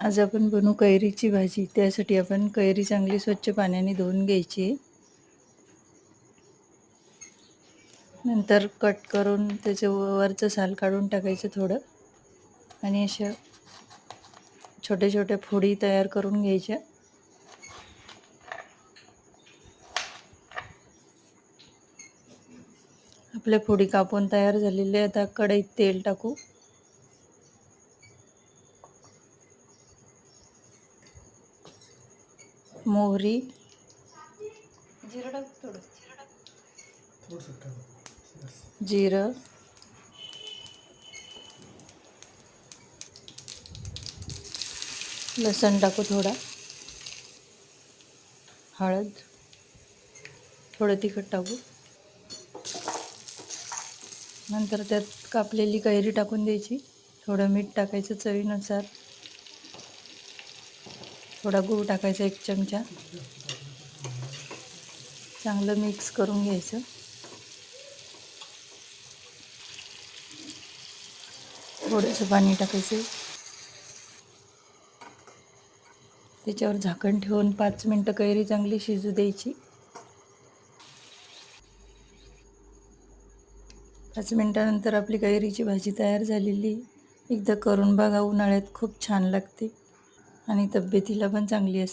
आज आपण बनवू कैरीची भाजी. त्यासाठी आपण कैरी चांगली स्वच्छ पाण्याने धुवून घ्यायची. नंतर कट करून त्याचं वरचं साल काढून टाकायचं थोडं आणि अशा छोट्या छोट्या फोडी तयार करून घ्यायच्या. आपल्या फोडी कापून तयार झालेल्या. आता कढईत तेल टाकू. मोहरी, जिरं, लसण टाकू थोडा, हळद, थोडं तिखट टाकू. नंतर त्यात कापलेली कैरी टाकून द्यायची. थोडं मीठ टाकायचं चवीनुसार. थोडा गूळ टाकायचा 1 चमचा. चांगलं मिक्स करून घ्यायचं. थोडंसं पाणी टाकायचं. त्याच्यावर झाकण ठेवून 5 मिनटं कैरी चांगली शिजू द्यायची. 5 मिनटानंतर आपली कैरीची भाजी तयार झालेली. एकदा करून बघा. उन्हाळ्यात खूप छान लागते आणि तब्येतीला पण चांगली असते.